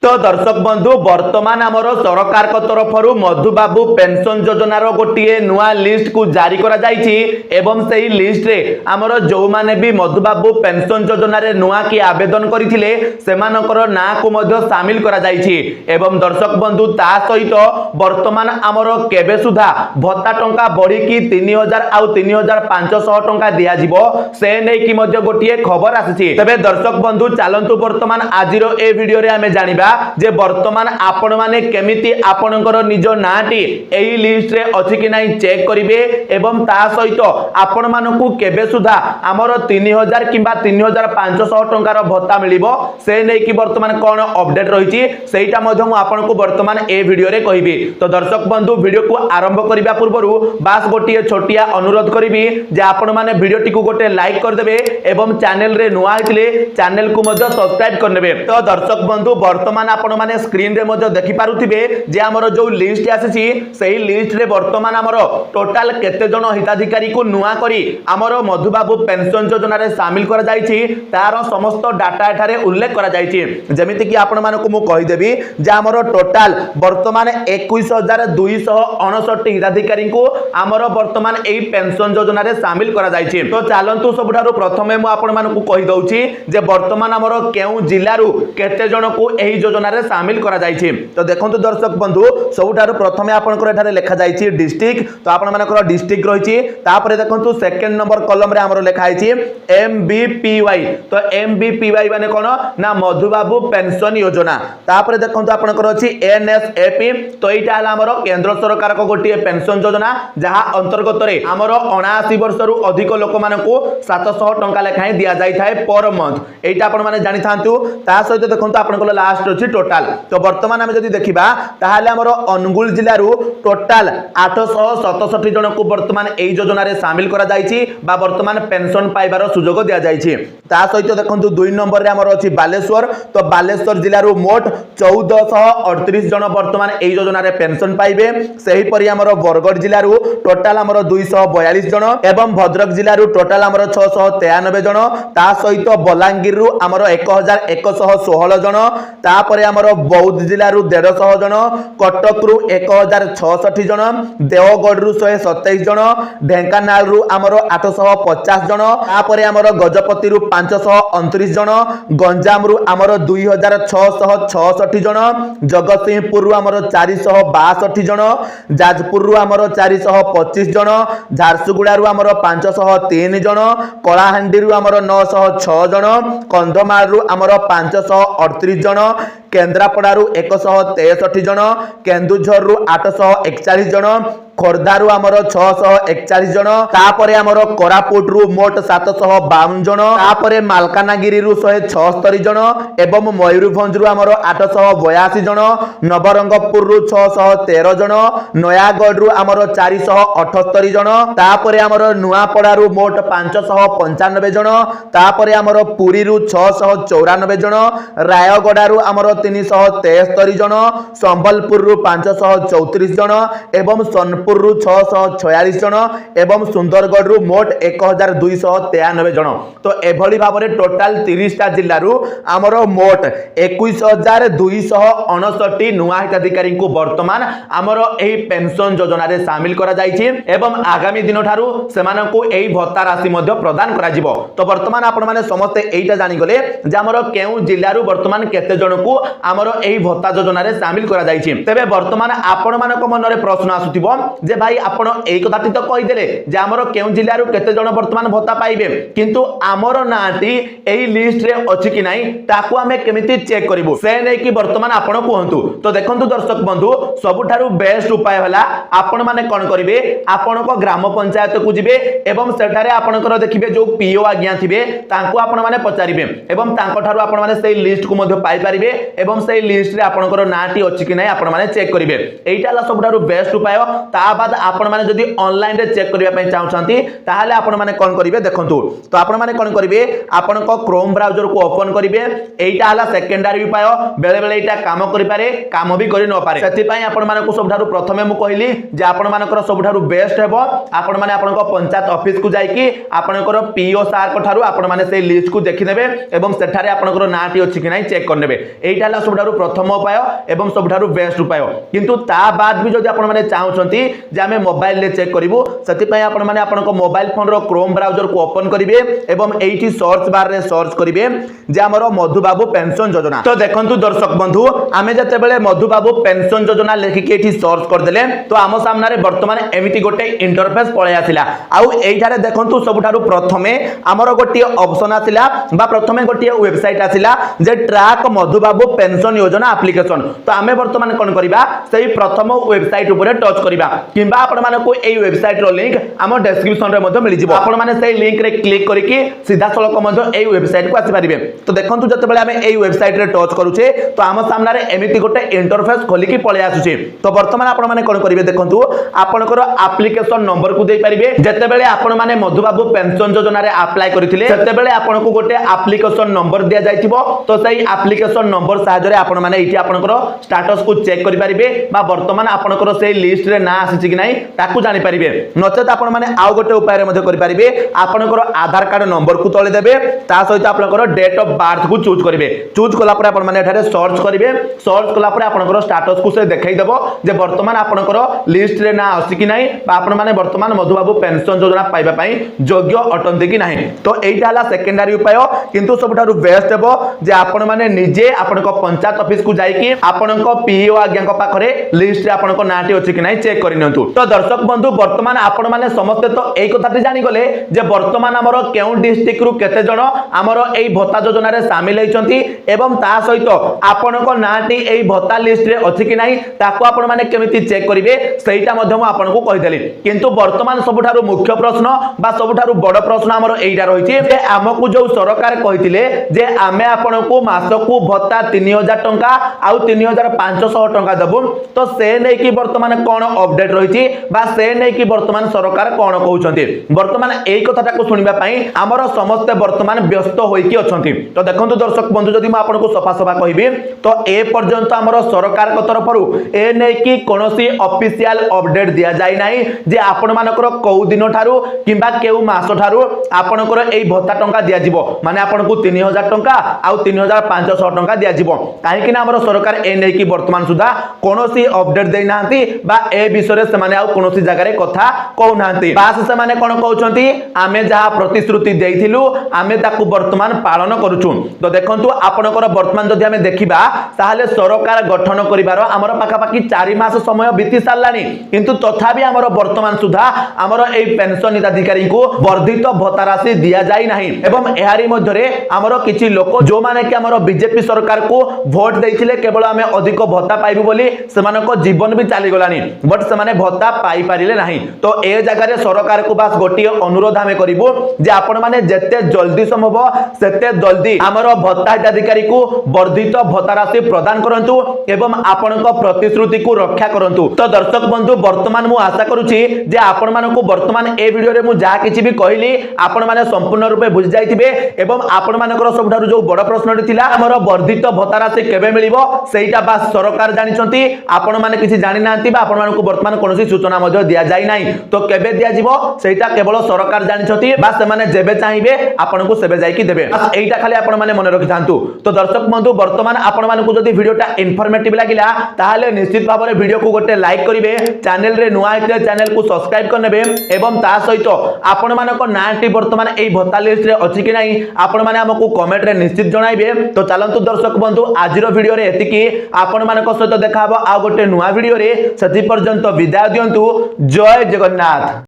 तो दर्शक बंधु वर्तमान आमर सरकार तरफ मधुबाबू पेंशन योजनार गोटे नुआ लिस्ट को जारी करा जायछि एवं सही लिस्ट रे आमर जो माने भी मधुबाबू पेंशन योजना रे नुआ की आवेदन करथिले सेमानकर ना को मध्य शामिल करा जायछि एवं दर्शक बंधु ता सहित वर्तमान आमर केबे सुधा भत्ता टंका बढ़ी की 3000 आउ 3500 टंका दिया जिवो से नै की मध्य गोटे खबर आछि। तबे दर्शक बंधु चालंतु वर्तमान आजिर ए वीडियो रे आमे जानिबा जे वर्तमान आपण माने केमिति आपणकर निज नाटी एही लिस्ट रे अछि कि नाही चेक करिवे एवं ता सहित आपण मानकू केबे सुधा हमर 3000 किबा 3500 टंकार भत्ता मिलिबो से नै कि वर्तमान कोन अपडेट रहिछि सेटा मध्ये मु आपनको वर्तमान ए वीडियो रे कहिबी। तो दर्शक बंधु वीडियो को आरंभ करिबा पूर्वरु बास गोटिए छोटिया अनुरोध करिबी जे आपण माने वीडियो टिकु गोटे लाइक कर देबे एवं चैनल रे नुआ आइतले चैनल को मध्ये सब्सक्राइब कर नेबे। तो दर्शक बंधु वर्तमान आपण माने स्क्रीन रे मध्ये देखि पारुथिबे जे हमर जो लिस्ट आसीछि सेही लिस्ट रे वर्तमान हमर टोटल केते जण हिताधिकारी को नुआ करी हमर मधुबाबू पेंशन योजना रे शामिल करा जायछि तार समस्त डाटा एठारे उल्लेख करा जायछि। जेमिति कि आपण मानको मु कहि देबी जे हमर टोटल वर्तमान 21259 हिताधिकारी को हमर वर्तमान एही पेंशन योजना रे शामिल करा जायछि। तो चालंतु सबठारु प्रथमे मु आपण मानको कहि दउछि जे वर्तमान हमर केउ जिल्ला रु केते जण को एही योजना रे शामिल करा जायछि। तो देखंतु दर्शक बंधु सबठारु प्रथमे आपनकर एठारे लेखा जायछि डिस्ट्रिक्ट तो आपण मानकर डिस्ट्रिक्ट रहिछि तापरे देखंतु सेकंड नंबर कॉलम रे हमर लेखा आइछि एमबीपीवाई। तो एमबीपीवाई माने कोन ना मधुबाबू पेंशन योजना तापरे देखंतु आपनकर अछि एनएसएपी तो एटा हला हमर केंद्र सरकार को गोटिए पेंशन योजना जहा अंतर्गत रे हमर 79 वर्ष रु अधिक लोक मानको 700 टंका लेखाय दिया जाय थाए पर मंथ एटा आपण माने जानि थांतु। ता सहित देखंतु आपनकर लास्ट अछि टोटल तो वर्तमान हम जदि देखिबा ताहाले हमर अनुगुल जिल्ला रु टोटल 867 जन को वर्तमान एई योजना रे शामिल करा जायछि बा वर्तमान पेंशन पाइबार सुजोग दिया जायछि। ता सहित देखंतु 2 नंबर रे हमर अछि बालेश्वर तो बालेश्वर जिल्ला रु मोट 1438 जन वर्तमान एई योजना रे पेंशन पाइबे। सेही परि हमर बरगढ़ जिल्ला रु टोटल हमर 242 जन एवं भद्रक जिल्ला रु टोटल हमर 693 जन ता सहित बलांगीर रु हमर 1116 जन तापरे हमर बौद्ध जिल्ला रु 150 जन कटक रु 1066 जन देवगढ़ रु 127 जन ढेंकानाल रु हमर 850 जन तापरे हमर गजपति रु 529 जन गंजाम रु हमर 2666 जन जगतसिंहपुर रु हमर 462 जन जाजपुर रु हमर 425 जन झारसुगुड़ा रु हमर 503 जन कलाहांडी रु हमर 906 जन कंधमाल रु हमर 538 जन केन्द्रापड़ा रु 163 जन केन्दुझर रु 841 जन खोर्धा रु हमर 641 जन तापरे हमर कोरापुट रु मोट 752 जन तापरे मालकानगिरी रु 176 जन एवं मयूरभंज रु हमर 882 जन नवरंगपुर रु 613 जन नयागढ़ रु हमर 478 जन तापरे हमर नुआपड़ा रु मोट 595 जन तापरे हमर पुरी रु 694 जन रायगड़ा रु हमर 373 जन संबलपुर रु 534 जन एवं सोनपुर रु 646 जन एवं सुंदरगढ़ रु मोट 1293 जन। तो एभली भाबरे टोटल 30 टा जिल्ला रु हमर मोट 21259 नुआ हिताधिकारी को वर्तमान हमर एही पेंशन योजना रे शामिल करा जायछि एवं आगामी दिन ठारू सेमानकू एही भत्ता राशि मध्ये प्रदान करा जिवो। तो वर्तमान आपण माने समस्त एईटा जानि गले जे हमर केउ जिल्ला रु वर्तमान केते जन को हमर एही भत्ता योजना रे शामिल करा जायछि। तबे वर्तमान आपण मानक मन रे प्रश्न आसुथिबो जे भाई आपण एई कथाटी तो कहि देले जे हमर केउ जिल्ला रु केते जन वर्तमान भत्ता पाइबे किंतु हमर नाटी एई लिस्ट रे अछि कि नाही ताकू हमें केमिति चेक करिवो से नै कि वर्तमान आपण कहंतु। तो देखंतु दर्शक बंधु सबुठारु बेस्ट उपाय हला आपण माने कोन करिवे आपण को ग्राम पंचायत को जिवे एवं सेठारे आपणकर देखिबे जो पीओ आज्ञा थिबे तांको आपण माने पचारिबे एवं तांको ठारु आपण माने सेई लिस्ट को मध्ये पाइ परिबे एवं सेई लिस्ट रे आपणकर नाटी अछि कि नाही आपण माने चेक करिवे। एइटा हला सबुठारु बेस्ट उपाय। ता बाद आपण माने जदि ऑनलाइन रे चेक करिया पय चाहउछंती ताहाले आपण माने कोन करिवे देखंतु। तो आपण माने कोन करिवे आपण को क्रोम ब्राउजर को ओपन करिवे एइटा हला सेकेंडरी उपाय बेले बेले एइटा काम करि पारे काम भी करि न पारे सेति पय आपण माने को सबुठारु प्रथमे मु कहिली जे आपण मानकर सबुठारु बेस्ट हेबो आपण माने आपण को पंचायत ऑफिस को जाई कि आपणकर पीओ सार को ठारु आपण माने से लिस्ट को देखि नेबे एवं सेठारे आपणकर नाटी अछि कि नाही चेक कर नेबे। एटा हला सबठारु प्रथम उपाय एवं सबठारु बेस्ट उपाय किंतु ता बाद भी जदि आपण माने चाहउछंती जे आमे मोबाइल ले चेक करिवो सति पय आपण माने आपनको मोबाइल फोन रो क्रोम ब्राउजर को ओपन करिवे एवं एठी सर्च बार रे सर्च करिवे जे हमरो मधुबाबू पेंशन योजना। तो देखंतु दर्शक बंधु आमे जते बेले मधुबाबू पेंशन योजना लेखि के एठी सर्च कर देले तो आम सामने रे वर्तमान एमिति गोटे इंटरफेस पळे आसिला आउ एठारे देखंतु सबठारु प्रथमे हमरो गोटे ऑप्शन आसिला बा प्रथमे गोटे वेबसाइट आसिला जे ट्रैक मधुबाबू पेंशन योजना एप्लीकेशन। तो आमे वर्तमान कोन करिबा सेही प्रथम वेबसाइट ऊपर टच करिबा किंबा आपण मानको एई वेबसाइट रो लिंक हम डिस्क्रिप्शन रे मध्ये मिलि जिवो आपण माने सेही लिंक रे क्लिक करिकि सीधा सळक मध्ये एई वेबसाइट को आसी परिबे। तो देखंतु जते बेले आमे एई वेबसाइट रे टच करूचे तो आम सामने रे एमिति गोटे इंटरफेस खोलिकि पळे आसुचे। तो वर्तमान आपण माने कोन करिवे देखंतु आपनकर एप्लीकेशन नंबर को दे परिबे जते बेले आपण माने मधुबाबू पेंशन योजना रे अप्लाई करिथिले सेते बेले आपनको गोटे एप्लीकेशन नंबर दिया जाइथिबो। तो सेही एप्लीकेशन नंबर सहायता रे आपण माने इठी आपनकर स्टेटस को चेक करि परिबे बा वर्तमान आपनकर सेही लिस्ट रे ना आसी कि नाही ताकू जानि परिबे नचेत आपण माने आउ गोटे उपाय रे मध्ये करि परिबे आपनकर आधार कार्ड नंबर को तळे देबे ता सहित आपनकर डेट ऑफ बर्थ को चूज करिवे चूज कला परे आपण माने एठारे सर्च करिवे सर्च कला परे आपनकर स्टेटस को से देखाई देबो जे वर्तमान आपनकर लिस्ट रे ना आसी कि नाही बा आपण माने वर्तमान मधुबाबू पेंशन योजना पाइबा पई योग्य अटंती कि नाही। तो एटा हला सेकेंडरी उपाय किंतु सबठारु बेस्ट हेबो जे आपण माने निजे आपनको पंचायत ऑफिस को जाई कि आपनको पीओ आज्ञा को पाखरे लिस्ट रे आपनको नाटी अछि कि नाही चेक करि नियंतु। तो दर्शक बंधु वर्तमान आपण माने समस्त तो एई कथाटी जानि गले जे वर्तमान हमरो केउ डिस्ट्रिक्ट रु केते जण हमरो एई भत्ता योजना रे शामिल हेचंती एवं ता सहित आपनको नाटी एई भत्ता लिस्ट रे अछि कि नाही ताको आपण माने केमिति चेक करिवे सेटा मध्ये म आपनको कहि देली। किंतु वर्तमान सबठारु मुख्य प्रश्न बा सबठारु बड़ प्रश्न हमरो एइटा रहिछि जे हमकु जो सरकार कहिथिले जे आमे आपनको मासकु भत्ता 3000 टंका आउ 3500 टंका देबु तो से नै कि वर्तमान कोन अपडेट रहिछि बा से नै कि वर्तमान सरकार कोन कहउछन्ती वर्तमान एई कथाटा को सुनिबा पई हमरो समस्त वर्तमान व्यस्त होइकी अछन्ती। तो देखंतु दर्शक बंधु जदि म आपनको सफा सफा कहिबी तो ए पर्यंत हमरो सरकार को तरफरु ए नै कि कोनोसी ऑफिशियल अपडेट दिया जाय नाही जे आपण मानकर कौ दिन ठारू किबा केउ मास ठारू आपनकर एई भत्ता टंका दिया जिवो माने आपनको 3000 टंका आउ 3500 टंका दिया जिवो काहे कि ना हमरो सरकार ए नै कि वर्तमान सुधा कोनोसी अपडेट देइ नांती बा ए विषय रे समाने आउ कोनोसी जगह रे कथा कहू नांती बास समाने कोन कहउछंती आमे जहा प्रतिश्रुति देइथिलु आमे ताकू वर्तमान पालन करूछु। तो देखंतु आपनकर वर्तमान जदि आमे देखिबा ताहाले सरकार गठन करिवार हमर पाखा पाखी 4 मास समय बीती सारलानी किंतु तथापि हमर वर्तमान सुधा हमर एई पेंशन हिताधिकारी को वर्धित भत्ता राशि दिया जाई नाही एवं एहारी मध्यरे हमर किछि लोक जो माने कि हमर बीजेपी सरकार को वोट देइथिले केवल आमे अधिक भत्ता पाइबु बोली सेमानको जीवन भी चाली गलानी बट सेमाने भत्ता पाई पारिले नाही। तो ए जगह रे सरकार को बास गोटी अनुरोध हमें करिवो जे आपण माने जते जल्दी संभव सेते जल्दी हमर भत्ता हिताधिकारी को वर्धित भत्ता राशि प्रदान करंतु एवं आपनको प्रतिश्रुति को रक्षा करंतु। तो दर्शक बंधु वर्तमान मु आशा करूची जे आपण मानको वर्तमान ए वीडियो रे मु जा किछि भी कहली आपण माने संपूर्ण रूपे बुझ जाइथिबे एवं आपण मानकर सबठारु जो बड़ प्रश्नटी थिला हमर वर्धित भत्ता राशि केबे मिलिबो सेइटा बा सरकार जानिछंती आपण माने किछि जानि नांती बा आपण मानको वर्तमान कोनोसी सूचना मध्ये दिया जाय नाही। तो केबे दिया जिवो सेइटा केवल सरकार जानिछंती बा से माने जेबे चाहिबे आपनको सेबे जाय कि देबे बस एइटा खाली आपण माने मने रखि थांतु। तो दर्शक बंधु वर्तमान आपण मानको जदि वीडियोटा इन्फॉर्मेटिव लागिला ताहाले निश्चित भाबरे वीडियो को गोटे लाइक करिवे चैनल रे नुआ आइते चैनल को सब्सक्राइब करनेबे एवं ता सहित आपण मानको नाटी वर्तमान एई भत्ता लिस्ट रे अछि कि नाही आपण माने हमकु कमेंट रे निश्चित जणाइबे। तो चलंतु दर्शक बंधु आजिरो वीडियो रे एतिकी आपण मानको सहित देखाबो आ गोटे नुआ वीडियो रे सति पर्यंत विदाय दियंतु। जय जगन्नाथ।